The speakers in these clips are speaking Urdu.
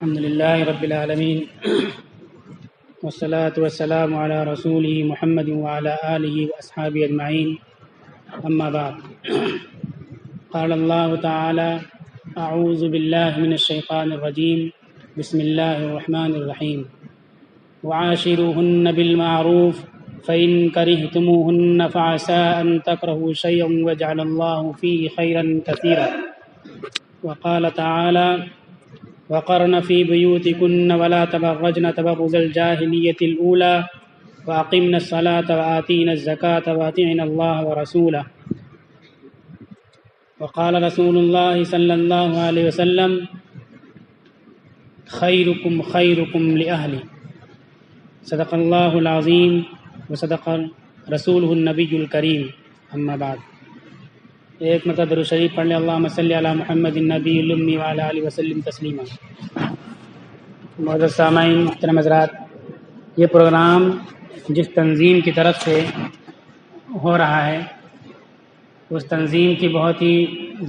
الحمد لله رب العالمين والصلاة والسلام على رسوله محمد وعلى آله وأصحابه أجمعين أما بعد قال الله تعالى أعوذ بالله من الشيطان الرجيم بسم الله الرحمن الرحيم وعاشروهن بالمعروف فإن كرهتموهن فعسى أن تكرهوا شيئا ويجعل الله فيه خيرا كثيرا وقال تعالى وقرن في بيوتكن ولا تبرجن تبرج الجاهلية الأولى وأقمنا الصلاة وآتينا الزكاة وأطعنا الله ورسوله وقال رسول الله صلى الله عليه وسلم خيركم خيركم لأهلي صدق الله العظيم وصدق رسوله النبي الكريم اما بعد ایک مرتبہ درود شریف پڑھ لیں اللہم صلی علی محمد النبی الامی وعلی آلہ وسلم تسلیما۔ معزز سامعین، محترم حضرات، یہ پروگرام جس تنظیم کی طرف سے ہو رہا ہے اس تنظیم کی بہت ہی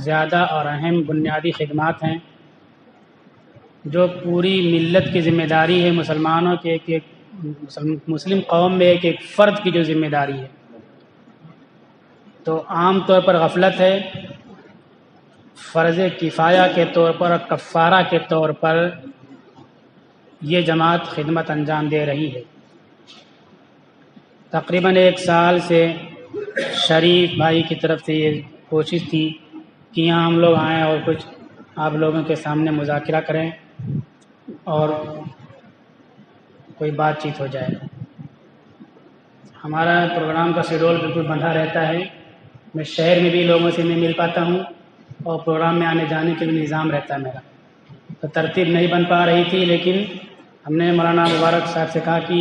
زیادہ اور اہم بنیادی خدمات ہیں جو پوری ملت کی ذمہ داری ہے، مسلمانوں کے مسلم قوم میں ایک ایک فرد کی جو ذمہ داری ہے۔ تو عام طور پر غفلت ہے، فرض کفایہ کے طور پر اور کفارہ کے طور پر یہ جماعت خدمت انجام دے رہی ہے۔ تقریباً 1 سال سے شریف بھائی کی طرف سے یہ کوشش تھی کہ یہاں ہم لوگ آئیں اور کچھ آپ لوگوں کے سامنے مذاکرہ کریں اور کوئی بات چیت ہو جائے۔ ہمارا پروگرام کا شیڈول بالکل بندھا رہتا ہے، میں شہر میں بھی لوگوں سے نہیں مل پاتا ہوں اور پروگرام میں آنے جانے کے بھی نظام رہتا ہے میرا، تو ترتیب نہیں بن پا رہی تھی، لیکن ہم نے مولانا مبارک صاحب سے کہا کہ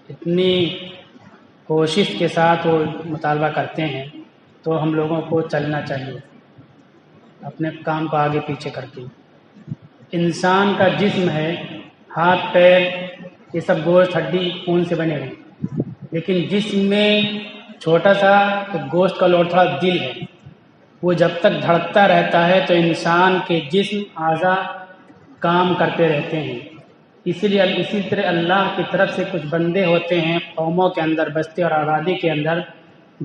اتنی کوشش کے ساتھ وہ مطالبہ کرتے ہیں تو ہم لوگوں کو چلنا چاہیے اپنے کام کو آگے پیچھے کرتے۔ انسان کا جسم ہے، ہاتھ پیر یہ سب گوشت ہڈی خون سے بنے ہیں، لیکن جسم میں چھوٹا سا گوشت کا لوتھڑا دل ہے، وہ جب تک دھڑکتا رہتا ہے تو انسان کے جسم اعضاء کام کرتے رہتے ہیں۔ اسی طرح اللہ کی طرف سے کچھ بندے ہوتے ہیں قوموں کے اندر، بستی اور آبادی کے اندر،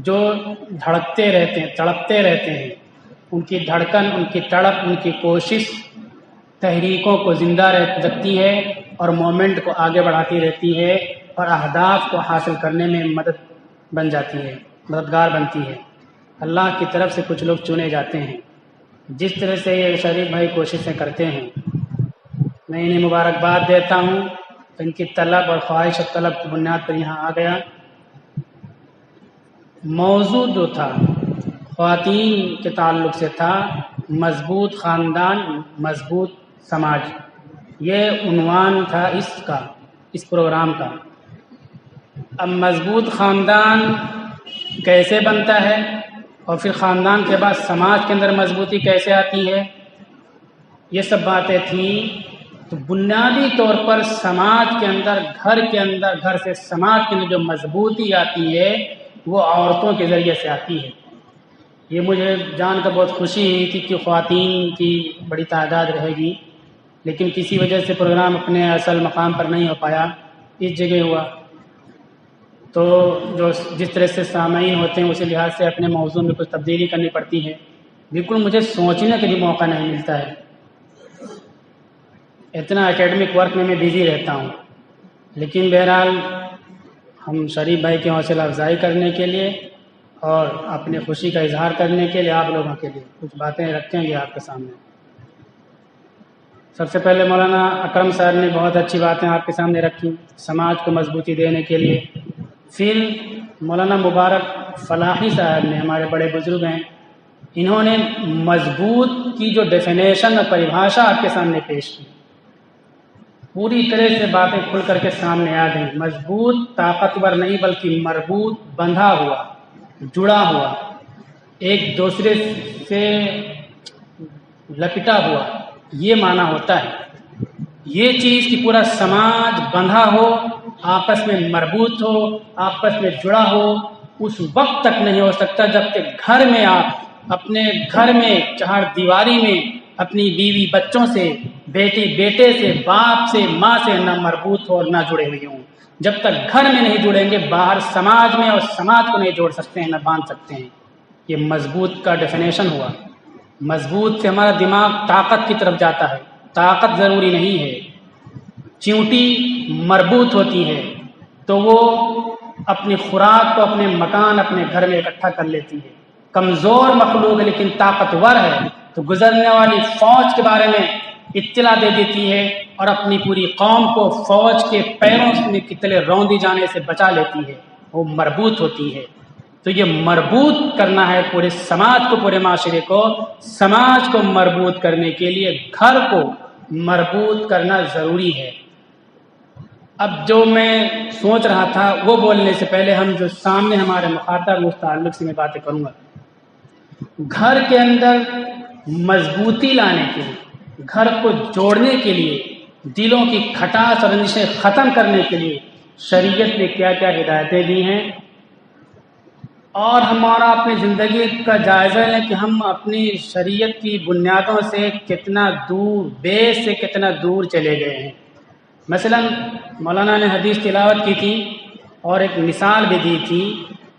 جو دھڑکتے رہتے ہیں، تڑپتے رہتے ہیں۔ ان کی دھڑکن، ان کی تڑپ، ان کی کوشش تحریکوں کو زندہ رکھتی ہے اور مومنٹ کو آگے بڑھاتی رہتی ہے اور اہداف کو حاصل کرنے میں مددگار بنتی ہے۔ اللہ کی طرف سے کچھ لوگ چنے جاتے ہیں، جس طرح سے یہ شریف بھائی کوششیں کرتے ہیں، میں انہیں مبارکباد دیتا ہوں۔ ان کی طلب اور خواہش اور طلب کی بنیاد پر یہاں آ گیا۔ موضوع جو تھا خواتین کے تعلق سے تھا، مضبوط خاندان مضبوط سماج، یہ عنوان تھا اس پروگرام کا۔ اب مضبوط خاندان کیسے بنتا ہے اور پھر خاندان کے بعد سماج کے اندر مضبوطی کیسے آتی ہے، یہ سب باتیں تھیں۔ تو بنیادی طور پر سماج کے اندر، گھر سے سماج کے اندر جو مضبوطی آتی ہے وہ عورتوں کے ذریعے سے آتی ہے۔ یہ مجھے جان کر بہت خوشی ہوئی تھی کہ خواتین کی بڑی تعداد رہے گی، لیکن کسی وجہ سے پروگرام اپنے اصل مقام پر نہیں ہو پایا، اس جگہ ہوا۔ تو جس طرح سے سامعین ہوتے ہیں اسی لحاظ سے اپنے موضوع میں کچھ تبدیلی کرنی پڑتی ہے، بالکل مجھے سوچنے کے بھی موقع نہیں ملتا ہے، اتنا اکیڈمک ورک میں بیزی رہتا ہوں۔ لیکن بہرحال ہم شریف بھائی کی حوصلہ افزائی کرنے کے لیے اور اپنی خوشی کا اظہار کرنے کے لیے آپ لوگوں کے لیے کچھ باتیں رکھیں گے آپ کے سامنے۔ سب سے پہلے مولانا اکرم صاحب نے بہت اچھی باتیں آپ کے سامنے رکھی سماج کو مضبوطی دینے کے لیے۔ پھر مولانا مبارک فلاحی صاحب نے، ہمارے بڑے بزرگ ہیں، انہوں نے مضبوط کی جو ڈیفینیشن اور پریبھاشا آپ کے سامنے پیش کی، پوری طرح سے باتیں کھل کر کے سامنے آ گئیں۔ مضبوط طاقتور نہیں بلکہ مربوط، بندھا ہوا، جڑا ہوا، ایک دوسرے سے لپٹا ہوا، یہ معنی ہوتا ہے۔ یہ چیز کہ پورا سماج بندھا ہو، آپس میں مربوط ہو، آپس میں جڑا ہو، اس وقت تک نہیں ہو سکتا جب تک گھر میں آپ اپنے گھر میں چہار دیواری میں اپنی بیوی بچوں سے، بیٹی بیٹے سے، باپ سے، ماں سے نہ مربوط ہو اور نہ جڑے ہوئے ہوں۔ جب تک گھر میں نہیں جڑیں گے باہر سماج میں اور سماج کو نہیں جوڑ سکتے ہیں، نہ باندھ سکتے ہیں۔ یہ مضبوط کا ڈیفینیشن ہوا۔ مضبوط سے ہمارا دماغ طاقت کی طرف جاتا ہے، طاقت ضروری نہیں ہے۔ چیونٹی مربوط ہوتی ہے تو وہ اپنی خوراک کو اپنے مکان، اپنے گھر میں اکٹھا کر لیتی ہے۔ کمزور مخلوق ہے لیکن طاقتور ہے تو گزرنے والی فوج کے بارے میں اطلاع دے دیتی ہے اور اپنی پوری قوم کو فوج کے پیروں میں کی تلے روندی جانے سے بچا لیتی ہے، وہ مربوط ہوتی ہے۔ تو یہ مربوط کرنا ہے پورے سماج کو، پورے معاشرے کو۔ سماج کو مربوط کرنے کے لیے گھر کو مربوط کرنا ضروری ہے۔ اب جو میں سوچ رہا تھا وہ بولنے سے پہلے ہم جو سامنے ہمارے مخاطب اس تعلق سے میں باتیں کروں گا۔ گھر کے اندر مضبوطی لانے کے لیے، گھر کو جوڑنے کے لیے، دلوں کی کھٹاس اور رنجشیں ختم کرنے کے لیے شریعت نے کیا کیا ہدایتیں دی ہیں، اور ہمارا اپنی زندگی کا جائزہ لیں کہ ہم اپنی شریعت کی بنیادوں سے کتنا دور، بیس سے کتنا دور چلے گئے ہیں۔ مثلا مولانا نے حدیث تلاوت کی تھی اور ایک مثال بھی دی تھی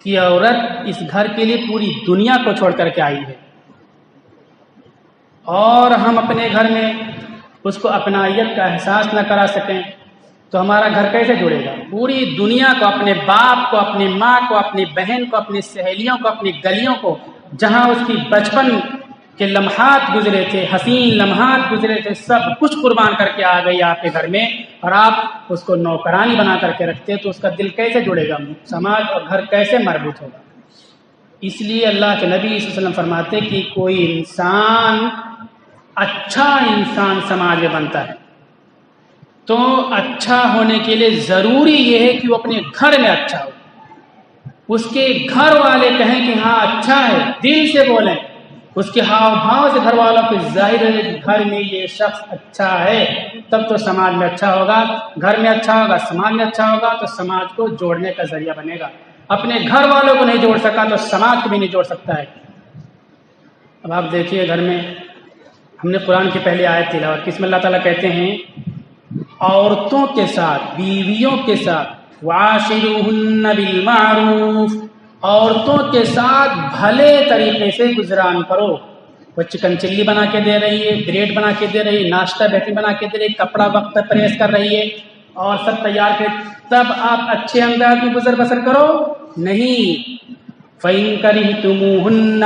کہ عورت اس گھر کے لیے پوری دنیا کو چھوڑ کر کے آئی ہے، اور ہم اپنے گھر میں اس کو اپنائیت کا احساس نہ کرا سکیں تو ہمارا گھر کیسے جڑے گا؟ پوری دنیا کو، اپنے باپ کو، اپنی ماں کو، اپنی بہن کو، اپنی سہیلیوں کو، اپنی گلیوں کو، جہاں اس کی بچپن کے لمحات گزرے تھے، حسین لمحات گزرے تھے، سب کچھ قربان کر کے آ گئی آپ کے گھر میں، اور آپ اس کو نوکرانی بنا کر کے رکھتے تو اس کا دل کیسے جڑے گا؟ سماج اور گھر کیسے مربوط ہوگا؟ اس لیے اللہ کے نبی صلی اللہ علیہ وسلم فرماتے کہ کوئی انسان، اچھا انسان سماج میں بنتا ہے تو اچھا ہونے کے لیے ضروری یہ ہے کہ وہ اپنے گھر میں اچھا ہو، اس کے گھر والے کہیں کہ ہاں اچھا ہے، دل سے بولیں، اس کے ہاؤ بھاؤ سے گھر والوں کو ظاہر ہے کہ گھر میں یہ شخص اچھا ہے، تب تو سماج میں اچھا ہوگا۔ گھر میں اچھا ہوگا، سماج میں اچھا ہوگا تو سماج کو جوڑنے کا ذریعہ بنے گا۔ اپنے گھر والوں کو نہیں جوڑ سکا تو سماج کو بھی نہیں جوڑ سکتا ہے۔ اب آپ دیکھیے گھر میں ہم نے قرآن کی پہلی آیت تلاوت کی، اس میں اللہ تعالیٰ کہتے ہیں عورتوں کے ساتھ، بیویوں کے ساتھ وَعَاشِرُوهُنَّ بِالْمَعْرُوفِ، عورتوں کے ساتھ بھلے طریقے سے گزران کرو۔ وہ چکن چلی بنا کے دے رہی ہے، بریڈ بنا کے دے رہی ہے، ناشتہ بہترین بنا کے دے رہی ہے، کپڑا وقت پر پریس کر رہی ہے اور سب تیار کر، تب آپ اچھے انداز میں گزر بسر کرو؟ نہیں۔ فَإِن كَرِهْتُمُوهُنَّ،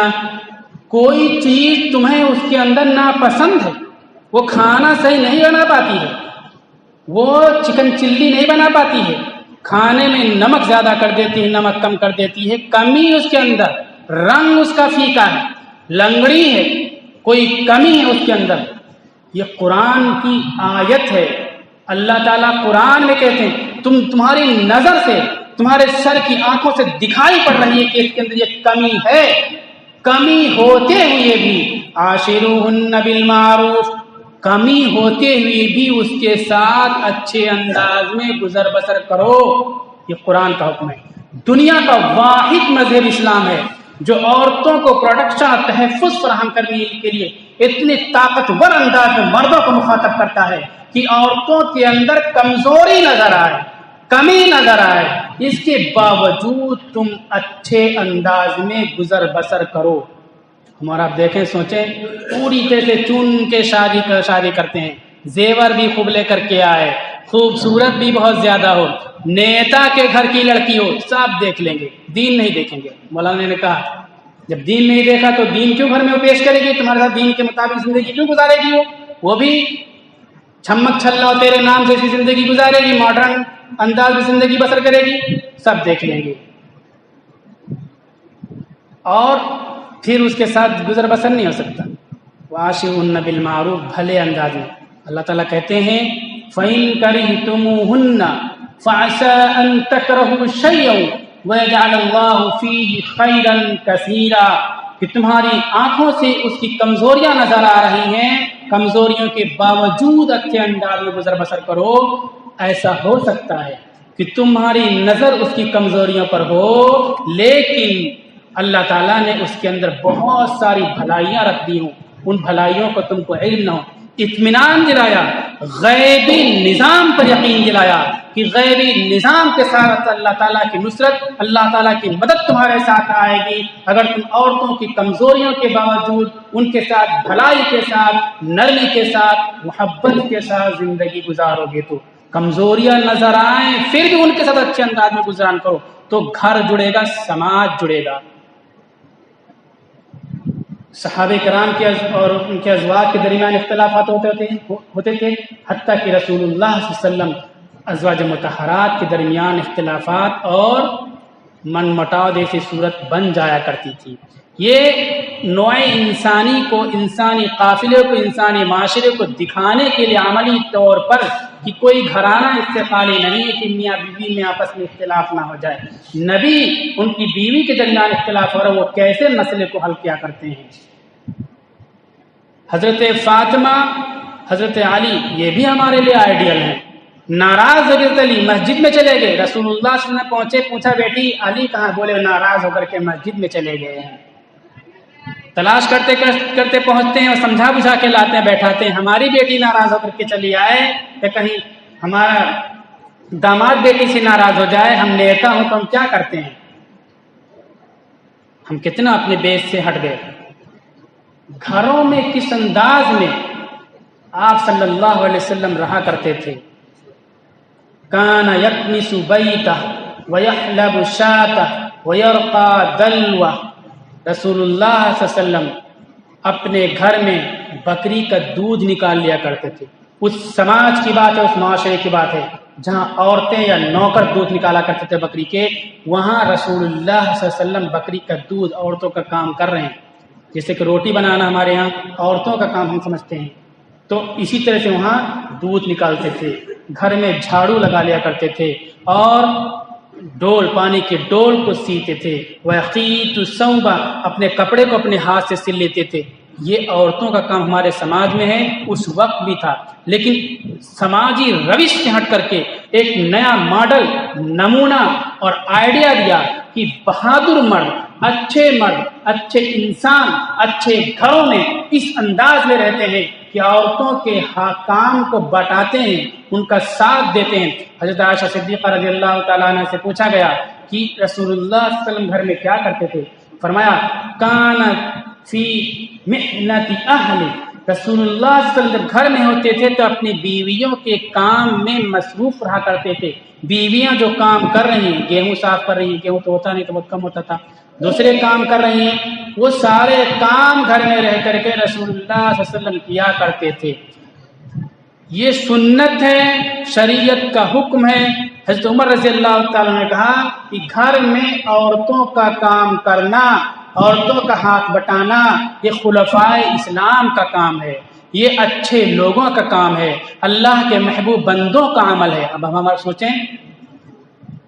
کوئی چیز تمہیں اس کے اندر ناپسند ہے، وہ کھانا صحیح نہیں بنا پاتی ہے، وہ چکن چلی نہیں بنا پاتی ہے، کھانے میں نمک زیادہ کر دیتی ہے، نمک کم کر دیتی ہے، کمی اس کے اندر، رنگ اس کا پھیکا ہے، لنگڑی ہے، کوئی کمی ہے اس کے اندر، یہ قرآن کی آیت ہے۔ اللہ تعالیٰ قرآن میں کہتے ہیں تمہاری نظر سے، تمہارے سر کی آنکھوں سے دکھائی پڑ رہی ہے کہ اس کے اندر یہ کمی ہے، کمی ہوتے ہوئے بھی عاشروہن بالمعروف، کمی ہوتے ہوئے بھی اس کے ساتھ اچھے انداز میں گزر بسر کرو۔ یہ قرآن کا حکم ہے۔ دنیا کا واحد مذہب اسلام ہے جو عورتوں کو پروٹیکشن اور تحفظ فراہم کرنے کے لیے اتنے طاقتور انداز میں مردوں کو مخاطب کرتا ہے کہ عورتوں کے اندر کمزوری نظر آئے، کمی نظر آئے، اس کے باوجود تم اچھے انداز میں گزر بسر کرو۔ ہمارا آپ دیکھیں، سوچیں، پوری طرح سے چن کے شادی کرتے ہیں، زیور بھی خوب لے کر کے آئے، خوبصورت بھی بہت زیادہ ہو، نیتا کے گھر کی لڑکی ہو، سب دیکھ لیں گے، دین نہیں دیکھیں گے۔ مولانا نے کہا جب دین نہیں دیکھا تو دین کیوں گھر میں وہ پیش کرے گی؟ تمہارے ساتھ دین کے مطابق زندگی کیوں گزارے گی؟ وہ بھی چھمک چھلا تیرے نام جیسی زندگی گزارے گی، ماڈرن انداز میں زندگی بسر کرے گی، سب دیکھ لیں گے، اور پھر اس کے ساتھ گزر بسر نہیں ہو سکتا۔ وَعَاشِرُوهُنَّ بِالْمَعْرُوفِ، بھلے انداز میں۔ اللہ تعالیٰ کہتے ہیں فَإِن كَرِهْتُمُوهُنَّ فَعَسَىٰ أَن تَكْرَهُوا شَيْئًا وَيَجْعَلَ اللَّهُ فِيهِ خَيْرًا كَثِيرًا، کہ تمہاری آنکھوں سے اس کی کمزوریاں نظر آ رہی ہیں، کمزوریوں کے باوجود اچھے انداز میں گزر بسر کرو۔ ایسا ہو سکتا ہے کہ تمہاری نظر اس کی کمزوریوں پر ہو، لیکن اللہ تعالیٰ نے اس کے اندر بہت ساری بھلائیاں رکھ دی ہوں، ان بھلائیوں کو تم کو علم نہ ہو، اطمینان دلایا، غیبی نظام پر یقین دلایا کہ غیبی نظام کے ساتھ اللہ تعالیٰ کی نصرت، اللہ تعالیٰ کی مدد تمہارے ساتھ آئے گی اگر تم عورتوں کی کمزوریوں کے باوجود ان کے ساتھ بھلائی کے ساتھ، نرمی کے ساتھ، محبت کے ساتھ زندگی گزارو گے تو کمزوریاں نظر آئیں پھر بھی ان کے ساتھ اچھے انداز میں گزارن کرو تو گھر جڑے گا، سماج جڑے گا۔ صحابہ کرام کے اور ان کے ازواج کے درمیان اختلافات ہوتے تھے، حتیٰ کہ رسول اللہ صلی اللہ علیہ وسلم ازواج مطہرات کے درمیان اختلافات اور من مٹاؤ جیسی صورت بن جایا کرتی تھی۔ یہ نوع انسانی کو، انسانی قافلے کو، انسانی معاشرے کو دکھانے کے لیے عملی طور پر کہ کوئی گھرانہ اس سے خالی نہیں ہے کہ میاں بیوی میں آپس میں اختلاف نہ ہو جائے۔ نبی ان کی بیوی کے درمیان اختلاف ہو رہا ہے، وہ کیسے مسئلے کو حل کیا کرتے ہیں۔ حضرت فاطمہ، حضرت علی، یہ بھی ہمارے لیے آئیڈیل ہیں۔ ناراض حضرت علی مسجد میں چلے گئے، رسول اللہ صلی اللہ علیہ وسلم پہنچے، پوچھا بیٹی علی کہاں؟ بولے ناراض ہو کر کے مسجد میں چلے گئے ہیں۔ تلاش کرتے کرتے پہنچتے ہیں اور سمجھا بجھا کے لاتے ہیں، بیٹھاتے ہیں، ہماری بیٹی ناراض ہو کر کے چلی آئے کہ کہیں ہمارا داماد بیٹی سے ناراض ہو جائے، ہم نیتا ہوں تو ہم کیا کرتے ہیں؟ ہم کتنا اپنے بیس سے ہٹ گئے۔ گھروں میں کس انداز میں آپ صلی اللہ علیہ وسلم رہا کرتے تھے؟ کان یکنس بیتہ ویحلب شاتہ ویرقى دلوہ، رسول اللہ صلی اللہ علیہ وسلم اپنے گھر میں بکری کا دودھ نکال لیا کرتے تھے۔ اس سماج کی بات ہے، اس معاشرے کی بات ہے جہاں عورتیں یا نوکر دودھ نکالا کرتے تھے بکری کے، وہاں رسول اللہ صلی اللہ علیہ وسلم بکری کا دودھ عورتوں کا کام کر رہے ہیں۔ جیسے کہ روٹی بنانا ہمارے ہاں عورتوں کا کام ہم سمجھتے ہیں، تو اسی طرح سے وہاں دودھ نکالتے تھے، گھر میں جھاڑو لگا لیا کرتے تھے اور ڈول، پانی کے ڈول کو سیتے تھے۔ وَيَخِيطُ الثَّوْبَ، اپنے کپڑے کو اپنے ہاتھ سے سل لیتے تھے۔ یہ عورتوں کا کام ہمارے سماج میں ہے، اس وقت بھی تھا، لیکن سماجی روش سے ہٹ کر کے ایک نیا ماڈل، نمونہ اور آئیڈیا دیا کہ بہادر مرد، اچھے انسان اچھے گھروں میں اس انداز میں رہتے ہیں کہ عورتوں کے کام کو بٹاتے ہیں، ان کا ساتھ دیتے ہیں۔ حضرت عائشہ صدیقہ رضی اللہ تعالیٰ عنہ سے پوچھا گیا کہ رسول اللہ صلی اللہ علیہ وسلم گھر میں کیا کرتے تھے؟ فرمایا کان فی محنت اہل، رسول اللہ صلی اللہ علیہ وسلم جب گھر میں ہوتے تھے تو اپنی بیویوں کے کام میں مصروف رہا کرتے تھے۔ بیویاں جو کام کر رہی ہیں، گیہوں صاف کر رہی ہیں، گیہوں تو ہوتا نہیں تو بہت کم ہوتا تھا، دوسرے کام کر رہی ہیں، وہ سارے کام گھر میں رہ کر کے رسول اللہ صلی اللہ علیہ وسلم کیا کرتے تھے۔ یہ سنت ہے، شریعت کا حکم ہے۔ حضرت عمر رضی اللہ تعالیٰ نے کہا کہ گھر میں عورتوں کا کام کرنا، عورتوں کا ہاتھ بٹانا، یہ خلفائے اسلام کا کام ہے، یہ اچھے لوگوں کا کام ہے، اللہ کے محبوب بندوں کا عمل ہے۔ اب ہم سوچیں،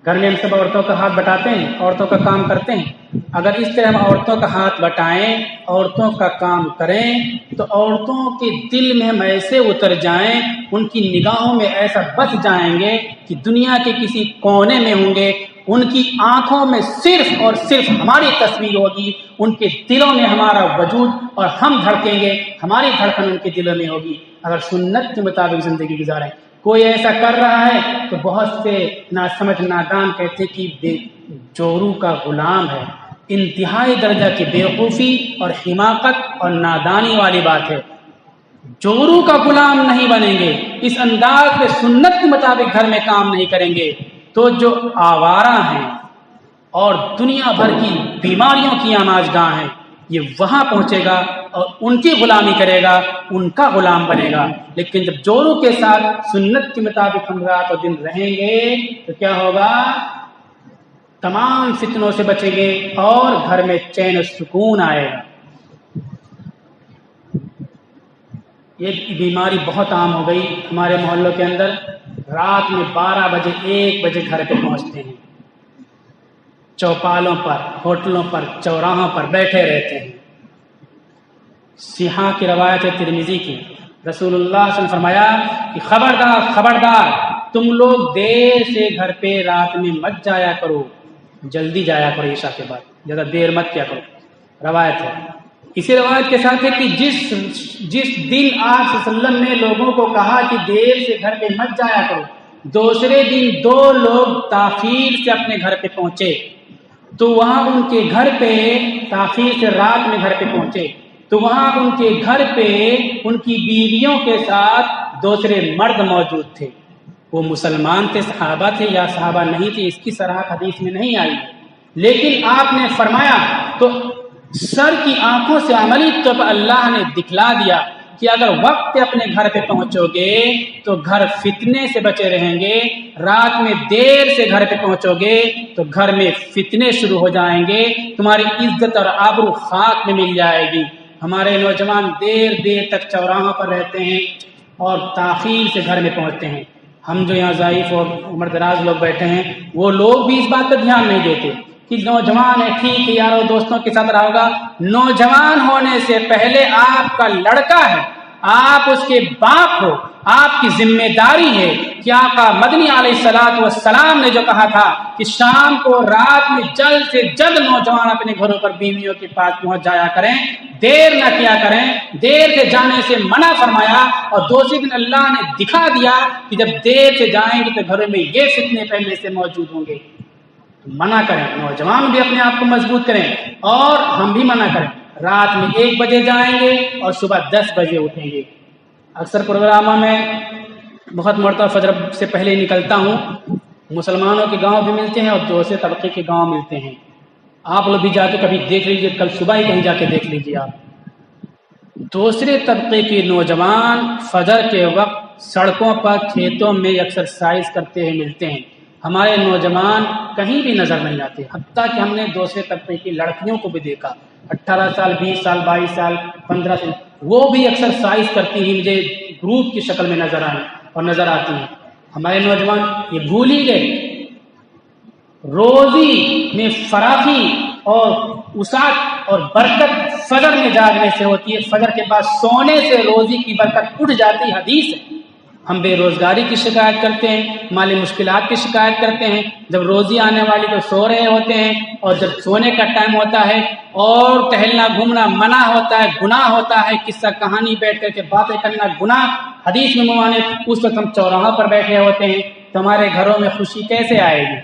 گھر میں ہم سب عورتوں کا ہاتھ بٹاتے ہیں، عورتوں کا کام کرتے ہیں۔ اگر اس طرح ہم عورتوں کا ہاتھ بٹائیں، عورتوں کا کام کریں، تو عورتوں کے دل میں ہم ایسے اتر جائیں، ان کی نگاہوں میں ایسا بس جائیں گے کہ دنیا کے کسی کونے میں ہوں گے، ان کی آنکھوں میں صرف اور صرف ہماری تصویر ہوگی، ان کے دلوں میں ہمارا وجود، اور ہم دھڑکیں گے، ہماری دھڑکن ان کے دلوں میں ہوگی اگر سنت کے مطابق زندگی گزاریں۔ کوئی ایسا کر رہا ہے تو بہت سے ناسمجھ نادان کہتے کہ بے جورو کا غلام ہے۔ انتہائی درجہ کی بیوقوفی اور حماقت اور نادانی والی بات ہے۔ جورو کا غلام نہیں بنیں گے، اس انداز میں سنت کے مطابق گھر میں کام نہیں کریں گے تو جو آوارہ ہیں اور دنیا بھر کی بیماریوں کی آماجگاہ ہیں، یہ وہاں پہنچے گا اور ان کی غلامی کرے گا، ان کا غلام بنے گا۔ لیکن جب جورو کے ساتھ سنت کے مطابق ہم رات و دن رہیں گے تو کیا ہوگا؟ تمام فتنوں سے بچیں گے اور گھر میں چین و سکون آئے گا۔ یہ بیماری بہت عام ہو گئی ہمارے محلوں کے اندر، رات میں 12 بجے 1 بجے گھر پہ پہنچتے ہیں، چوپالوں پر، ہوٹلوں پر، چوراہوں پر بیٹھے رہتے ہیں۔ سیاح کی روایت ہے ترمذی کی، رسول اللہ صلی اللہ علیہ وسلم نے فرمایا کہ خبردار تم لوگ دیر سے گھر پہ رات میں مت جایا کرو، جلدی جایا کرو، عشاء کے بعد زیادہ دیر مت کیا کرو۔ روایت ہے اسی روایت کے ساتھ ہے کہ جس دن آپ صلی اللہ علیہ وسلم نے لوگوں کو کہا کہ دیر سے گھر پہ مت جایا کرو، دوسرے دن 2 لوگ تاخیر سے اپنے گھر پہ پہنچے، تو وہاں ان کے گھر پہ تاخیر سے رات میں گھر پہ پہنچے تو وہاں ان کے گھر پہ ان کی بیویوں کے ساتھ دوسرے مرد موجود تھے۔ وہ مسلمان تھے، صحابہ تھے یا صحابہ نہیں تھے، اس کی صراحت حدیث میں نہیں آئی، لیکن آپ نے فرمایا تو سر کی آنکھوں سے عملی طور پر اللہ نے دکھلا دیا کہ اگر وقت پہ اپنے گھر پہ پہنچو گے تو گھر فتنے سے بچے رہیں گے، رات میں دیر سے گھر پہ پہنچو گے تو گھر میں فتنے شروع ہو جائیں گے، تمہاری عزت اور آبرو خاک میں مل جائے گی۔ ہمارے نوجوان دیر تک چوراہوں پر رہتے ہیں اور تاخیر سے گھر میں پہنچتے ہیں۔ ہم جو یہاں ضعیف اور عمر دراز لوگ بیٹھے ہیں وہ لوگ بھی اس بات پر دھیان نہیں دیتے کہ نوجوان ہے، ٹھیک ہے یارو دوستوں کے ساتھ رہو گا۔ نوجوان ہونے سے پہلے آپ کا لڑکا ہے، آپ اس کے باپ ہو، آپ کی ذمہ داری ہے کہ آقا مدنی علیہ الصلوۃ والسلام نے جو کہا تھا کہ شام کو رات میں جلد سے جلد نوجوان اپنے گھروں پر بیویوں کے پاس پہنچ جایا کریں، دیر نہ کیا کریں، دیر سے جانے سے منع فرمایا، اور دوسرے دن اللہ نے دکھا دیا کہ جب دیر سے جائیں گے تو گھروں میں یہ فتنے پہلے سے موجود ہوں گے۔ منع کریں، نوجوان بھی اپنے آپ کو مضبوط کریں اور ہم بھی منع کریں، رات میں 1 بجے جائیں گے اور صبح 10 بجے اٹھیں گے۔ اکثر پروگراموں میں بہت مرتبہ فجر سے پہلے نکلتا ہوں، مسلمانوں کے گاؤں بھی ملتے ہیں اور دوسرے طبقے کے گاؤں ملتے ہیں، آپ لوگ بھی جا کے کبھی دیکھ لیجئے، کل صبح ہی کہیں جا کے دیکھ لیجئے آپ، دوسرے طبقے کے نوجوان فجر کے وقت سڑکوں پر کھیتوں میں ایکسرسائز کرتے ہوئے ملتے ہیں، ہمارے نوجوان کہیں بھی نظر نہیں آتے، حتیٰ کہ ہم نے دوسرے طبقے کی لڑکیوں کو بھی دیکھا، 18 سال 20 سال 22 سال 15 سال، وہ بھی ایکسرسائز کرتی ہی مجھے گروپ کی شکل میں نظر آئیں اور نظر آتی ہیں۔ ہمارے نوجوان یہ بھول ہی گئے روزی میں فراخی اور وسعت اور برکت فجر میں جاگنے سے ہوتی ہے، فجر کے بعد سونے سے روزی کی برکت اٹھ جاتی، حدیث ہے۔ ہم بے روزگاری کی شکایت کرتے ہیں، مالی مشکلات کی شکایت کرتے ہیں، جب روزی آنے والی تو سو رہے ہوتے ہیں، اور جب سونے کا ٹائم ہوتا ہے اور ٹہلنا گھومنا منع ہوتا ہے، گناہ ہوتا ہے، قصہ کہانی بیٹھ کر کے باتیں کرنا گناہ حدیث میں ممانعت، اس وقت ہم چوراہوں پر بیٹھے ہوتے ہیں، تو ہمارے گھروں میں خوشی کیسے آئے گی؟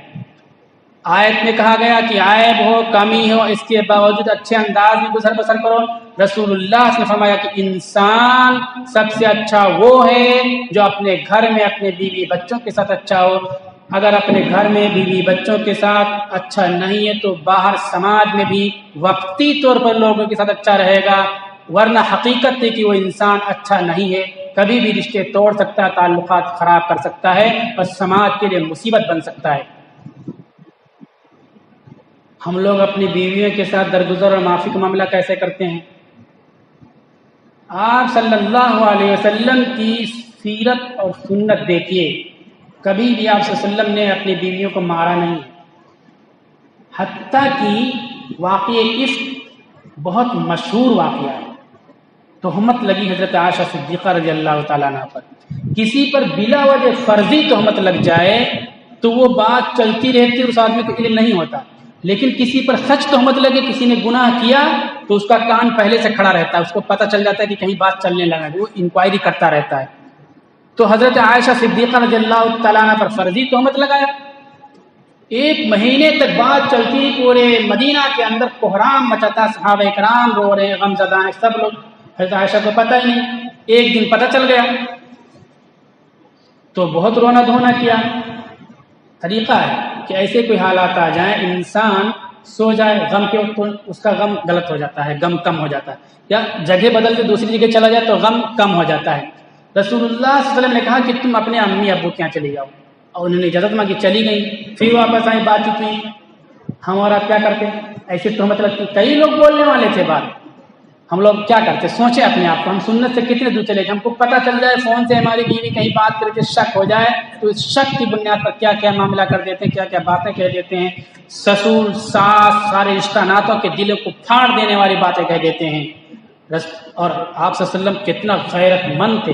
آیت میں کہا گیا کہ عیب ہو کمی ہو اس کے باوجود اچھے انداز میں گزر بسر کرو، رسول اللہ نے فرمایا کہ انسان سب سے اچھا وہ ہے جو اپنے گھر میں اپنے بیوی بچوں کے ساتھ اچھا ہو، اگر اپنے گھر میں بیوی بچوں کے ساتھ اچھا نہیں ہے تو باہر سماج میں بھی وقتی طور پر لوگوں کے ساتھ اچھا رہے گا، ورنہ حقیقت ہے کہ وہ انسان اچھا نہیں ہے، کبھی بھی رشتے توڑ سکتا ہے، تعلقات خراب کر سکتا ہے اور سماج کے لیے مصیبت بن سکتا ہے۔ ہم لوگ اپنی بیویوں کے ساتھ درگزر اور معافی کا معاملہ کیسے کرتے ہیں؟ آپ صلی اللہ علیہ وسلم کی سیرت اور سنت دیکھیے، کبھی بھی آپ صلی اللہ علیہ وسلم نے اپنی بیویوں کو مارا نہیں، حتیٰ کہ واقعہ عفق بہت مشہور واقعہ ہے، تہمت لگی حضرت عائشہ صدیقہ رضی اللہ تعالیٰ عنہ پر، کسی پر بلا وجہ فرضی تہمت لگ جائے تو وہ بات چلتی رہتی اور اس آدمی کو علم نہیں ہوتا، لیکن کسی پر سچ تہمت لگے، کسی نے گناہ کیا تو اس کا کان پہلے سے کھڑا رہتا ہے، اس کو پتہ چل جاتا ہے کہ کہیں بات چلنے لگا، وہ انکوائری کرتا رہتا ہے۔ تو حضرت عائشہ صدیقہ رضی اللہ تعالیٰ عنہ پر فرضی تہمت لگایا، 1 مہینے تک بات چلتی، پورے مدینہ کے اندر کوہرام مچاتا، صحابہ کرام رو رہے ہیں، غم زدہ ہیں سب لوگ، حضرت عائشہ کو پتہ ہی نہیں، ایک دن پتہ چل گیا تو بہت رونا دھونا کیا۔ طریقہ ہے کہ ایسے کوئی حالات آ جائیں انسان سو جائے، غم کے وقت اس کا غم غلط ہو جاتا ہے، غم کم ہو جاتا ہے، یا جگہ بدل کے دوسری جگہ چلا جائے تو غم کم ہو جاتا ہے۔ رسول اللہ صلی اللہ علیہ وسلم نے کہا کہ تم اپنے امی ابو کے یہاں چلی جاؤ، اور انہوں نے اجازت مانگی، چلی گئی، پھر واپس آئی، بات چیت ہوئی، ہم اور آپ کیا کرتے؟ ایسے تہمت لگتی، کئی لوگ بولنے والے تھے بات، ہم لوگ کیا کرتے؟ سوچیں اپنے آپ کو، ہم سنت سے کتنے دور چلے گئے؟ ہم کو پتہ چل جائے فون سے ہماری بیوی کہیں بات کر کے شک ہو جائے تو اس شک کی بنیاد پر کیا کیا معاملہ کر دیتے ہیں، کیا کیا باتیں کہہ دیتے ہیں، سسر ساس سارے رشتہ ناتوں کے دلوں کو پھاڑ دینے والی باتیں کہہ دیتے ہیں۔ اور آپ صلی اللہ علیہ وسلم کتنا غیرت مند تھے،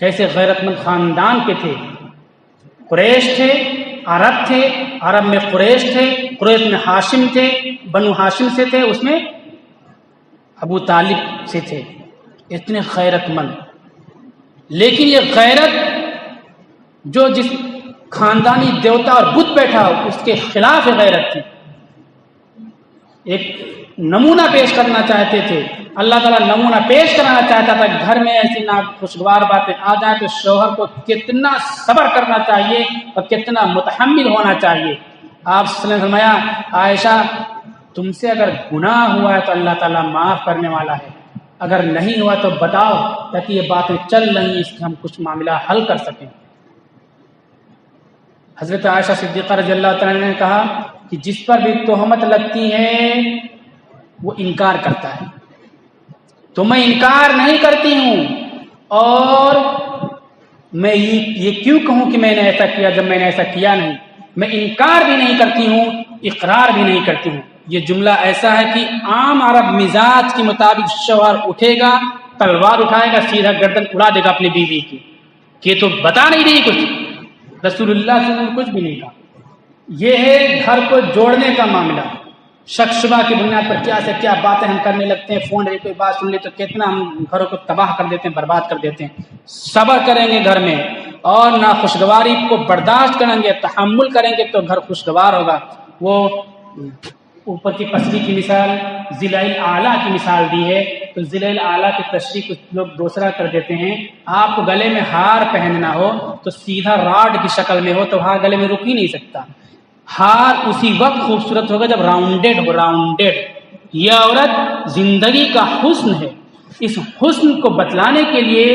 کیسے غیرت مند خاندان کے تھے، قریش تھے، عرب تھے، عرب میں قریش تھے، قریش میں ہاشم تھے، بنو ہاشم سے تھے، اس میں ابو طالب سے تھے، اتنے غیرت مند، لیکن یہ غیرت جو جس خاندانی دیوتا اور بت بیٹھا اس کے خلاف غیرت تھی. ایک نمونہ پیش کرنا چاہتے تھے، اللہ تعالیٰ نمونہ پیش کرنا چاہتا تھا. گھر میں ایسی ناخوشگوار باتیں آ جائیں تو شوہر کو کتنا صبر کرنا چاہیے اور کتنا متحمل ہونا چاہیے. آپ صلی اللہ علیہ وسلم نے فرمایا عائشہ تم سے اگر گناہ ہوا ہے تو اللہ تعالیٰ معاف کرنے والا ہے، اگر نہیں ہوا تو بتاؤ تاکہ یہ باتیں چل رہی ہیں اس سے ہم کچھ معاملہ حل کر سکیں. حضرت عائشہ صدیقہ رضی اللہ تعالیٰ نے کہا کہ جس پر بھی تہمت لگتی ہے وہ انکار کرتا ہے، تو میں انکار نہیں کرتی ہوں، اور میں یہ کیوں کہوں کہ میں نے ایسا کیا جب میں نے ایسا کیا نہیں. میں انکار بھی نہیں کرتی ہوں، اقرار بھی نہیں کرتی ہوں. یہ جملہ ایسا ہے کہ عام عرب مزاج کے مطابق شوہر اٹھے گا، تلوار اٹھائے گا، سیدھا گردن اڑا دے گا اپنی بیوی کی کہ تو بتا نہیں رہی کچھ. رسول اللہ صلی اللہ علیہ وسلم نے کچھ بھی نہیں کہا. یہ ہے گھر کو جوڑنے کا معاملہ. شک شبہ کی بنیاد پر کیا سے کیا باتیں ہم کرنے لگتے ہیں. فون پہ کوئی بات سن لی تو کتنا ہم گھروں کو تباہ کر دیتے ہیں، برباد کر دیتے ہیں. صبر کریں گے گھر میں اور ناخوشگواری کو برداشت کریں گے، تحمل کریں گے تو گھر خوشگوار ہوگا. وہ اوپر کی پسلی کی مثال ذیل اعلیٰ کی مثال دی ہے، تو ذیل اعلیٰ کی تشریح کچھ لوگ دوسرا کر دیتے ہیں. آپ کو گلے میں ہار پہننا ہو تو سیدھا راڈ کی شکل میں ہو تو ہار گلے میں رک ہی نہیں سکتا. ہار اسی وقت خوبصورت ہوگا جب راؤنڈیڈ ہو. راؤنڈیڈ یہ عورت زندگی کا حسن ہے. اس حسن کو بتلانے کے لیے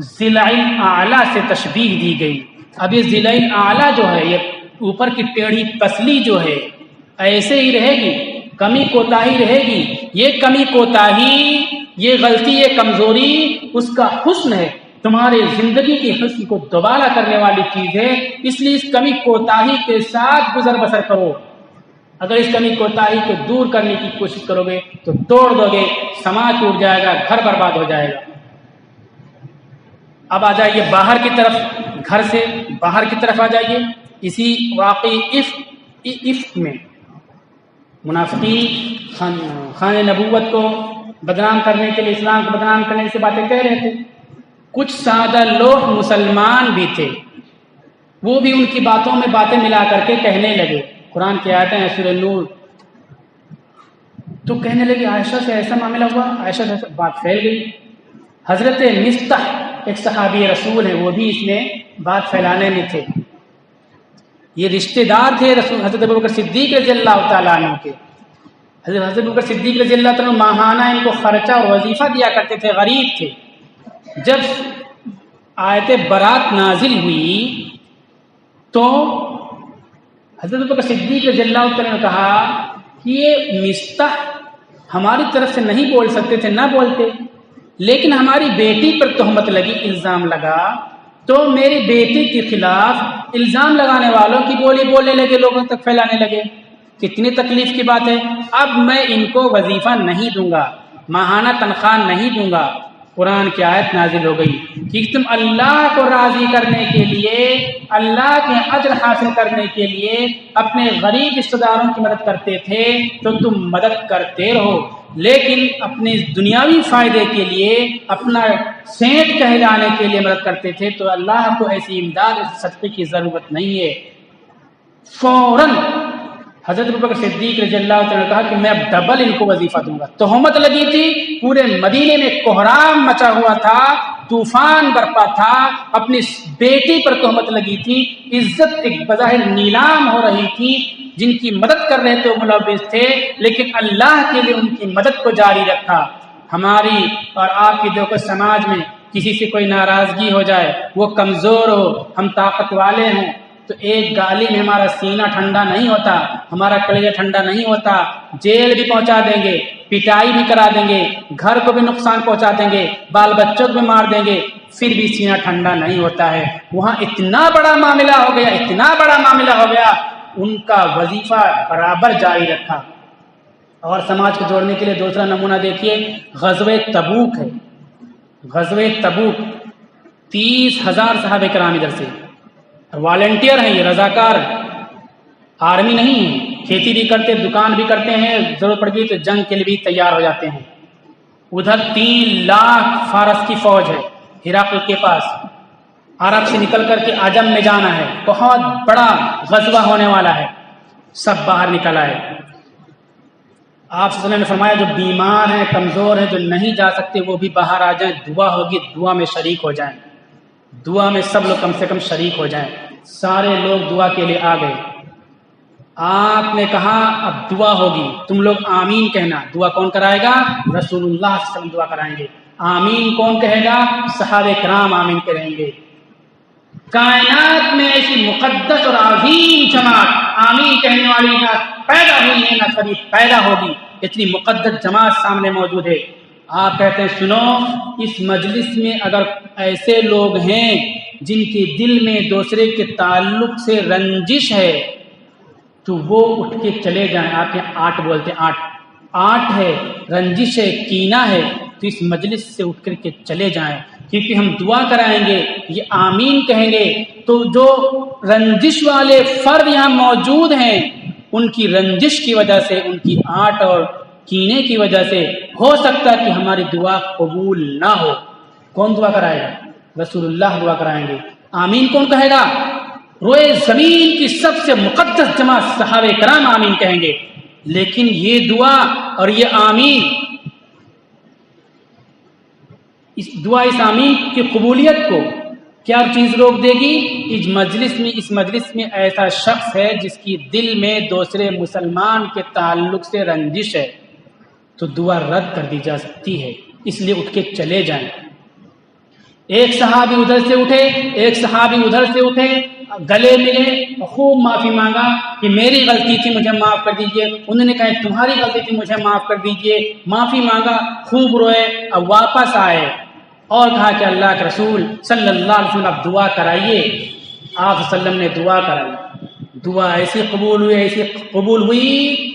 ذیل اعلیٰ سے تشبیہ دی گئی. اب یہ ذیل اعلیٰ جو ہے، یہ اوپر کی ٹیڑھی پسلی جو ہے ایسے ہی رہے گی، کمی کوتاہی رہے گی. یہ کمی کوتاہی، یہ غلطی، یہ کمزوری اس کا حسن ہے. تمہارے زندگی کی حسن کو دوبارہ کرنے والی چیز ہے. اس لیے اس کمی کوتاہی کے ساتھ گزر بسر کرو. اگر اس کمی کوتاہی کو دور کرنے کی کوشش کرو گے تو توڑ دو گے، سماج ٹوٹ جائے گا، گھر برباد ہو جائے گا. اب آ جائیے باہر کی طرف، گھر سے باہر کی طرف آ جائیے. اسی واقعی عفق میں منافقین خان نبوت کو بدنام کرنے کے لیے، اسلام کو بدنام کرنے سے باتیں کہہ رہے تھے. کچھ سادہ لوگ مسلمان بھی تھے، وہ بھی ان کی باتوں میں باتیں ملا کر کے کہنے لگے. قرآن کی آیتیں ہیں سورہ نور، تو کہنے لگے عائشہ سے ایسا معاملہ ہوا، عائشہ سے بات پھیل گئی. حضرت مستح ایک صحابی رسول ہیں، وہ بھی اس میں بات پھیلانے میں تھے. یہ رشتہ دار تھے رسول حضرت ابوبکر صدیق رضی اللہ تعالیٰ عنہ کے. حضرت ابوبکر صدیق رضی اللہ تعالیٰ عنہ ماہانہ ان کو خرچہ اور وظیفہ دیا کرتے تھے، غریب تھے. جب آیت برات نازل ہوئی تو حضرت ابوبکر صدیق رضی اللہ تعالیٰ نے کہا کہ یہ مستح ہماری طرف سے نہیں بول سکتے تھے، نہ بولتے، لیکن ہماری بیٹی پر تہمت لگی، الزام لگا، تو میری بیٹی کے خلاف الزام لگانے والوں کی بولی بولنے لگے، لوگوں تک پھیلانے لگے. کتنی تکلیف کی بات ہے. اب میں ان کو وظیفہ نہیں دوں گا، ماہانہ تنخواہ نہیں دوں گا. قرآن کی آیت نازل ہو گئی کہ تم اللہ کو راضی کرنے کے لیے، اللہ کے اجر حاصل کرنے کے لیے اپنے غریب رشتہ داروں کی مدد کرتے تھے تو تم مدد کرتے رہو، لیکن اپنے دنیاوی فائدے کے لیے، اپنا سینٹ کہلانے کے لیے مدد کرتے تھے تو اللہ کو ایسی امداد، ایسی صدقے کی ضرورت نہیں ہے. فوراً حضرت ابوبکر صدیق رضی اللہ تعالیٰ نے کہا کہ میں اب ڈبل ان کو وظیفہ دوں گا. تہمت لگی تھی، پورے مدینے میں کوہرام مچا ہوا تھا، طوفان برپا تھا، اپنی بیٹی پر تہمت لگی تھی، عزت ایک بظاہر نیلام ہو رہی تھی. جن کی مدد کر رہے تھے وہ ملوث تھے، لیکن اللہ کے لیے ان کی مدد کو جاری رکھا. ہماری اور آپ کی دیکھو سماج میں کسی سے کوئی ناراضگی ہو جائے، وہ کمزور ہو، ہم طاقت والے ہوں، تو ایک گالی میں ہمارا سینہ ٹھنڈا نہیں ہوتا، ہمارا کلیجہ ٹھنڈا نہیں ہوتا. جیل بھی پہنچا دیں گے، پٹائی بھی کرا دیں گے، گھر کو بھی نقصان پہنچا دیں گے، بال بچوں کو بھی مار دیں گے، پھر بھی سینہ ٹھنڈا نہیں ہوتا ہے. وہاں اتنا بڑا معاملہ ہو گیا، اتنا بڑا معاملہ ہو گیا، ان کا وظیفہ برابر جاری رکھا. اور سماج کو جوڑنے کے لیے دوسرا نمونہ دیکھیے، غزوہ تبوک ہے. غزوہ تبوک 30,000 صحابہ کرام ادھر سے والنٹیئر ہیں، یہ رضاکار، آرمی نہیں ہے، کھیتی بھی کرتے، دکان بھی کرتے ہیں، ضرورت پڑ گئی تو جنگ کے لیے بھی تیار ہو جاتے ہیں. ادھر 3 لاکھ فارس کی فوج ہے ہرقل کے پاس، عرب سے نکل کر کے عجم میں جانا ہے، بہت بڑا غزوہ ہونے والا ہے، سب باہر نکل آئے۔ آپ صلی اللہ علیہ وسلم نے فرمایا جو بیمار ہیں، کمزور ہیں، جو نہیں جا سکتے وہ بھی باہر آ جائیں، دعا ہوگی، دعا میں شریک ہو جائیں، دعا میں سب لوگ کم سے کم شریک ہو جائیں۔ سارے لوگ دعا کے لیے آ گئے۔ آپ نے کہا اب دعا ہوگی، تم لوگ آمین کہنا۔ دعا کون کرائے گا؟ رسول اللہ صلی اللہ علیہ وسلم دعا کرائیں گے۔ آمین کون کہے گا؟ صحابہ کرام آمین کہیں گے۔ کائنات میں ایسی مقدس اور عظیم جماعت آمین کہنے والی نہ پیدا ہوئی ہے نہ کبھی پیدا ہوگی، اتنی مقدس جماعت سامنے موجود ہے۔ آپ کہتے ہیں سنو، اس مجلس میں اگر ایسے لوگ ہیں جن کے دل میں دوسرے کے تعلق سے رنجش ہے تو وہ اٹھ کے چلے جائیں۔ آپ یہاں 8 بولتے ہیں، 8 ہے، رنجش ہے، کینہ ہے، تو اس مجلس سے اٹھ کر کے چلے جائیں، کیونکہ ہم دعا کرائیں گے، یہ آمین کہیں گے تو جو رنجش والے فرد یہاں موجود ہیں ان کی رنجش کی وجہ سے، ان کی آٹ اور کینے کی وجہ سے ہو سکتا ہے کہ ہماری دعا قبول نہ ہو۔ کون دعا کرائے گا؟ رسول اللہ دعا کرائیں گے۔ آمین کون کہے گا؟ روئے زمین کی سب سے مقدس جماعت صحابہ کرام آمین کہیں گے۔ لیکن یہ دعا اور یہ آمین، اس دعا اس آمین کی قبولیت کو کیا چیز روک دے گی؟ اس مجلس میں ایسا شخص ہے جس کی دل میں دوسرے مسلمان کے تعلق سے رنجش ہے تو دعا رد کر دی جا سکتی ہے، اس لیے اٹھ کے چلے جائیں۔ ایک صحابی ادھر سے اٹھے، ایک صحابی ادھر سے اٹھے، گلے ملے، خوب معافی مانگا کہ میری غلطی تھی مجھے معاف کر دیجئے۔ انہوں نے کہا تمہاری غلطی تھی مجھے معاف کر دیجئے، معافی مانگا، خوب روئے، اب واپس آئے اور کہا کہ اللہ کے رسول صلی اللہ علیہ وسلم آپ دعا کرائیے۔ آپ صلی اللہ علیہ وسلم نے دعا کرائی، دعا ایسی قبول ہوئی